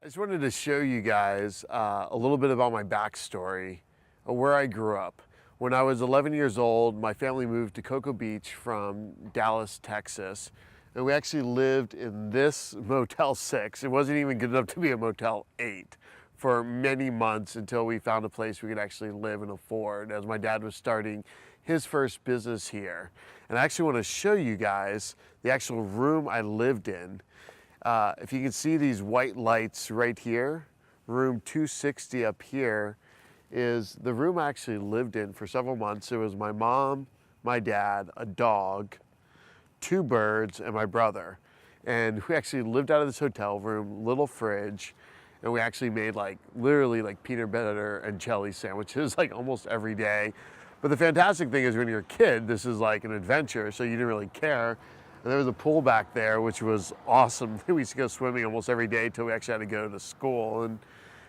I just wanted to show you guys a little bit about my backstory of where I grew up. When I was 11 years old, my family moved to Cocoa Beach from Dallas, Texas, and we actually lived in this Motel 6. It wasn't even good enough to be a Motel 8 for many months until we found a place we could actually live and afford, as my dad was starting his first business here. And I actually want to show you guys the actual room I lived in. If you can see these white lights right here, room 260 up here is the room I actually lived in for several months. It was my mom, my dad, a dog, 2 birds, and my brother. And we actually lived out of this hotel room, little fridge, and we actually made literally peanut butter and jelly sandwiches almost every day. But the fantastic thing is when you're a kid, this is like an adventure, so you didn't really care. And there was a pool back there, which was awesome. We used to go swimming almost every day until we actually had to go to school. And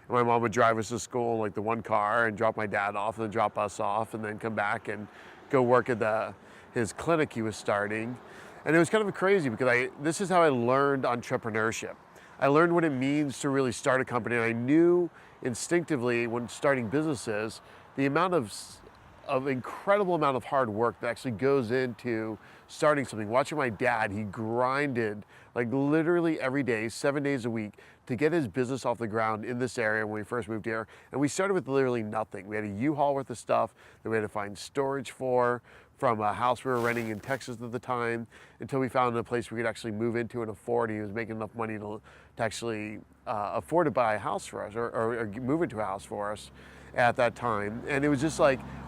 my mom would drive us to school in the one car and drop my dad off and then drop us off and then come back and go work at his clinic he was starting. And it was kind of crazy because this is how I learned entrepreneurship. I learned what it means to really start a company. And I knew instinctively when starting businesses, the amount of incredible amount of hard work that actually goes into starting something. Watching my dad, he grinded literally every day, 7 days a week, to get his business off the ground in this area when we first moved here. And we started with literally nothing. We had a U-Haul worth of stuff that we had to find storage for from a house we were renting in Texas at the time, until we found a place we could actually move into and afford. He was making enough money to actually afford to buy a house for us or move into a house for us at that time. And it was just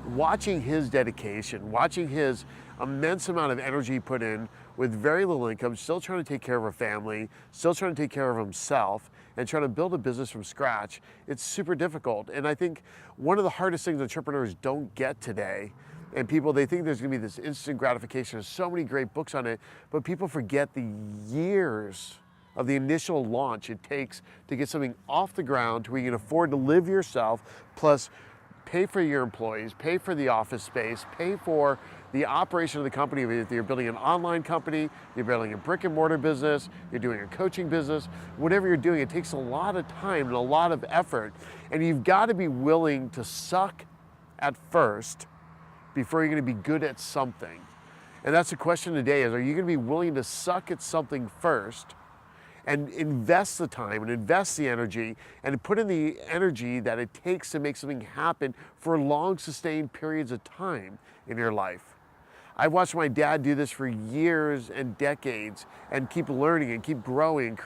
watching his dedication, watching his immense amount of energy he put in with very little income, still trying to take care of a family, still trying to take care of himself, and trying to build a business from scratch. It's super difficult. And I think one of the hardest things entrepreneurs don't get today, and they think there's gonna be this instant gratification. There's so many great books on it, but people forget the years of the initial launch it takes to get something off the ground to where you can afford to live yourself, plus pay for your employees, pay for the office space, pay for the operation of the company. If you're building an online company, you're building a brick and mortar business, you're doing a coaching business, whatever you're doing, it takes a lot of time and a lot of effort. And you've got to be willing to suck at first before you're going to be good at something. And that's the question today is, are you going to be willing to suck at something first and invest the time and invest the energy and put in the energy that it takes to make something happen for long sustained periods of time in your life? I've watched my dad do this for years and decades and keep learning and keep growing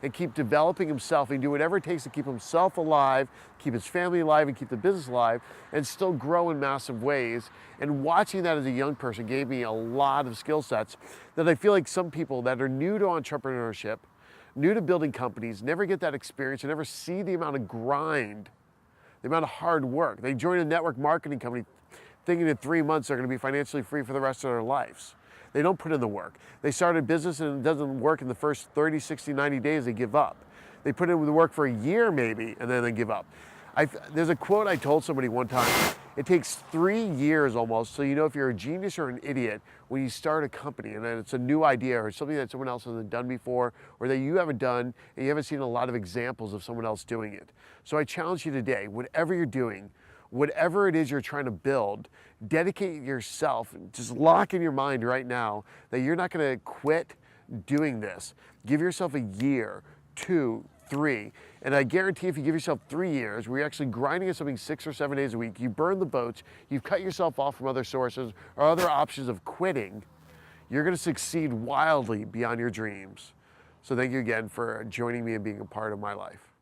and keep developing himself and do whatever it takes to keep himself alive, keep his family alive, and keep the business alive, and still grow in massive ways. And watching that as a young person gave me a lot of skill sets that I feel like some people that are new to entrepreneurship, new to building companies, never get that experience and never see the amount of grind, the amount of hard work. They join a network marketing company thinking in 3 months they're going to be financially free for the rest of their lives. They don't put in the work. They start a business and it doesn't work in the first 30, 60, 90 days, they give up. They put in the work for a year maybe, and then they give up. There's a quote I told somebody one time. It takes 3 years almost, so you know if you're a genius or an idiot when you start a company and then it's a new idea or something that someone else hasn't done before or that you haven't done and you haven't seen a lot of examples of someone else doing it. So I challenge you today, whatever you're doing, whatever it is you're trying to build, dedicate yourself, just lock in your mind right now that you're not gonna quit doing this. Give yourself a year, 2, 3, and I guarantee if you give yourself 3 years where you're actually grinding at something 6 or 7 days a week, you burn the boats, you've cut yourself off from other sources or other options of quitting, you're gonna succeed wildly beyond your dreams. So thank you again for joining me and being a part of my life.